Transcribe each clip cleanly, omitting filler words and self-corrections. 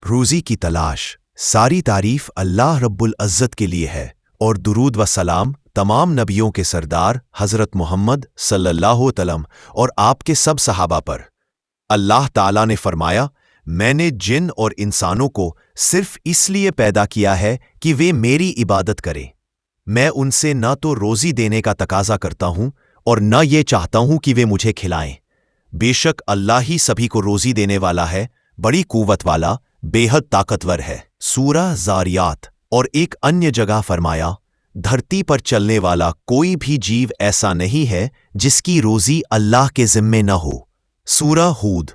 روزی کی تلاش ساری تعریف اللہ رب العزت کے لیے ہے، اور درود و سلام تمام نبیوں کے سردار حضرت محمد صلی اللہ علیہ وسلم اور آپ کے سب صحابہ پر۔ اللہ تعالیٰ نے فرمایا، میں نے جن اور انسانوں کو صرف اس لیے پیدا کیا ہے کہ وہ میری عبادت کریں۔ میں ان سے نہ تو روزی دینے کا تقاضا کرتا ہوں اور نہ یہ چاہتا ہوں کہ وہ مجھے کھلائیں۔ بے شک اللہ ہی سبھی کو روزی دینے والا ہے، بڑی قوت والا، بے حد طاقتور ہے۔ سورہ زاریات۔ اور ایک انیہ جگہ فرمایا، دھرتی پر چلنے والا کوئی بھی جیو ایسا نہیں ہے جس کی روزی اللہ کے ذمے نہ ہو۔ سورہ ہود۔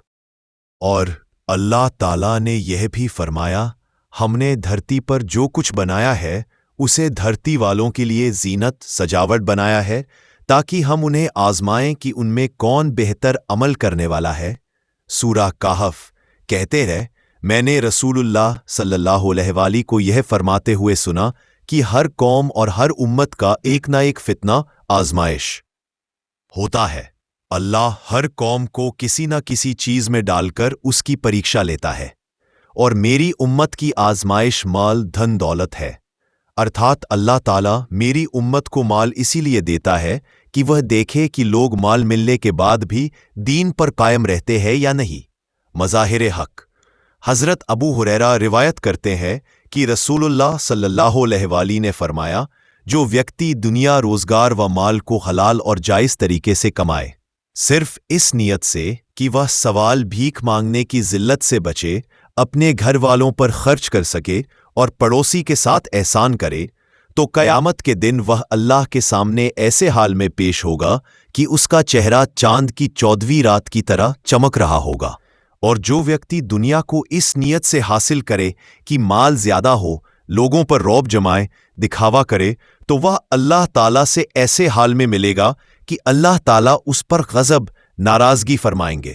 اور اللہ تعالیٰ نے یہ بھی فرمایا، ہم نے دھرتی پر جو کچھ بنایا ہے اسے دھرتی والوں کے لیے زینت سجاوٹ بنایا ہے تاکہ ہم انہیں آزمائیں کہ ان میں کون بہتر عمل کرنے والا ہے۔ سورہ کہف۔ کہتے رہے، میں نے رسول اللہ صلی اللہ علیہ وآلہ کو یہ فرماتے ہوئے سنا کہ ہر قوم اور ہر امت کا ایک نہ ایک فتنہ آزمائش ہوتا ہے۔ اللہ ہر قوم کو کسی نہ کسی چیز میں ڈال کر اس کی پریکشا لیتا ہے، اور میری امت کی آزمائش مال دھن دولت ہے۔ ارتھات اللہ تعالیٰ میری امت کو مال اسی لیے دیتا ہے کہ وہ دیکھے کہ لوگ مال ملنے کے بعد بھی دین پر قائم رہتے ہیں یا نہیں۔ مظاہر حق۔ حضرت ابو ہریرہ روایت کرتے ہیں کہ رسول اللہ صلی اللہ علیہ وآلہ نے فرمایا، جو ویکتی دنیا روزگار و مال کو حلال اور جائز طریقے سے کمائے، صرف اس نیت سے کہ وہ سوال بھیک مانگنے کی ذلت سے بچے، اپنے گھر والوں پر خرچ کر سکے اور پڑوسی کے ساتھ احسان کرے، تو قیامت کے دن وہ اللہ کے سامنے ایسے حال میں پیش ہوگا کہ اس کا چہرہ چاند کی 14ویں رات کی طرح چمک رہا ہوگا۔ اور جو ویکتی دنیا کو اس نیت سے حاصل کرے کہ مال زیادہ ہو، لوگوں پر رعب جمائے، دکھاوا کرے، تو وہ اللہ تعالیٰ سے ایسے حال میں ملے گا کہ اللہ تعالیٰ اس پر غضب ناراضگی فرمائیں گے۔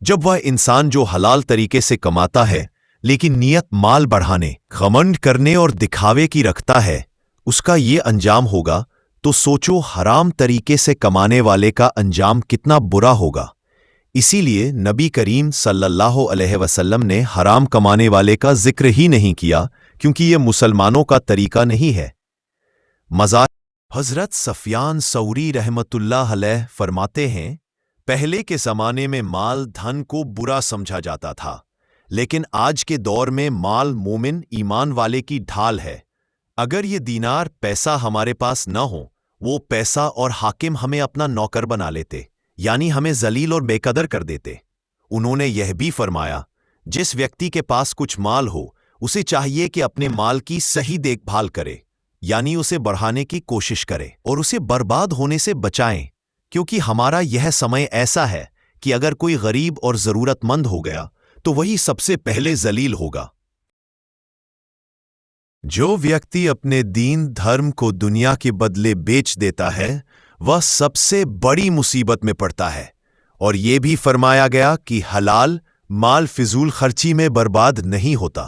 جب وہ انسان جو حلال طریقے سے کماتا ہے لیکن نیت مال بڑھانے، غمنڈ کرنے اور دکھاوے کی رکھتا ہے، اس کا یہ انجام ہوگا، تو سوچو حرام طریقے سے کمانے والے کا انجام کتنا برا ہوگا۔ اسی لیے نبی کریم صلی اللہ علیہ وسلم نے حرام کمانے والے کا ذکر ہی نہیں کیا، کیونکہ یہ مسلمانوں کا طریقہ نہیں ہے۔ حضرت سفیان ثوری رحمۃ اللہ علیہ فرماتے ہیں، پہلے کے زمانے میں مال دھن کو برا سمجھا جاتا تھا، لیکن آج کے دور میں مال مومن ایمان والے کی ڈھال ہے۔ اگر یہ دینار پیسہ ہمارے پاس نہ ہو، وہ پیسہ اور حاکم ہمیں اپنا نوکر بنا لیتے، یعنی ہمیں ذلیل اور بے قدر کر دیتے۔ انہوں نے یہ بھی فرمایا، جس ویکتی کے پاس کچھ مال ہو، اسے چاہیے کہ اپنے مال کی صحیح دیکھ بھال کرے، یعنی اسے بڑھانے کی کوشش کرے اور اسے برباد ہونے سے بچائیں، کیونکہ ہمارا یہ سمے ایسا ہے کہ اگر کوئی غریب اور ضرورت مند ہو گیا تو وہی سب سے پہلے ذلیل ہوگا۔ جو ویکتی اپنے دین دھرم کو دنیا کے بدلے بیچ دیتا ہے، وہ سب سے بڑی مصیبت میں پڑتا ہے۔ اور یہ بھی فرمایا گیا کہ حلال مال فضول خرچی میں برباد نہیں ہوتا۔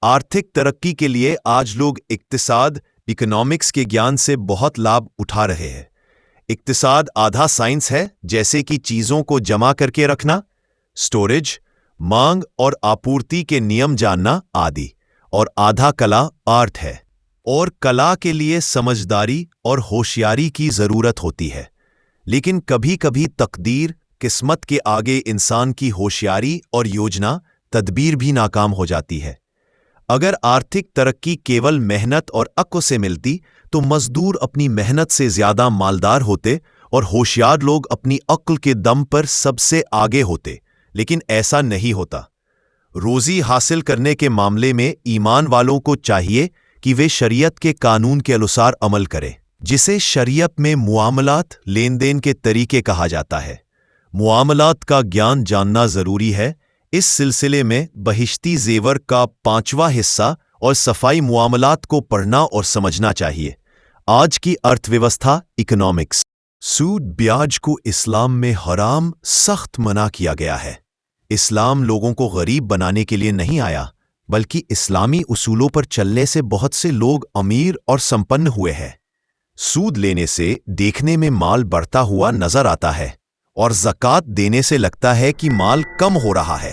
آرتھک ترقی کے لیے آج لوگ اکنامکس کے گیان سے بہت لابھ اٹھا رہے ہیں۔ اقتصاد آدھا سائنس ہے، جیسے کہ چیزوں کو جمع کر کے رکھنا، سٹوریج، مانگ اور آپورتی کے نیم جاننا آدی، اور آدھا کلا آرٹ ہے، اور کلا کے لیے سمجھداری اور ہوشیاری کی ضرورت ہوتی ہے، لیکن کبھی کبھی تقدیر قسمت کے آگے انسان کی ہوشیاری اور یوجنا تدبیر بھی ناکام ہو جاتی ہے۔ اگر آرتھک ترقی کیول محنت اور عقل سے ملتی تو مزدور اپنی محنت سے زیادہ مالدار ہوتے اور ہوشیار لوگ اپنی عقل کے دم پر سب سے آگے ہوتے، لیکن ایسا نہیں ہوتا۔ روزی حاصل کرنے کے معاملے میں ایمان والوں کو چاہیے کہ وہ شریعت کے قانون کے انوسار عمل کرے، جسے شریعت میں معاملات لین دین کے طریقے کہا جاتا ہے۔ معاملات کا گیان جاننا ضروری ہے۔ اس سلسلے میں بہشتی زیور کا 5واں حصہ اور صفائی معاملات کو پڑھنا اور سمجھنا چاہیے۔ آج کی ارتھ ویوستھا اکنامکس۔ سود بیاج کو اسلام میں حرام سخت منع کیا گیا ہے۔ اسلام لوگوں کو غریب بنانے کے لیے نہیں آیا، بلکہ اسلامی اصولوں پر چلنے سے بہت سے لوگ امیر اور سمپن ہوئے ہیں۔ سود لینے سے دیکھنے میں مال بڑھتا ہوا نظر آتا ہے، اور زکوٰۃ دینے سے لگتا ہے کہ مال کم ہو رہا ہے،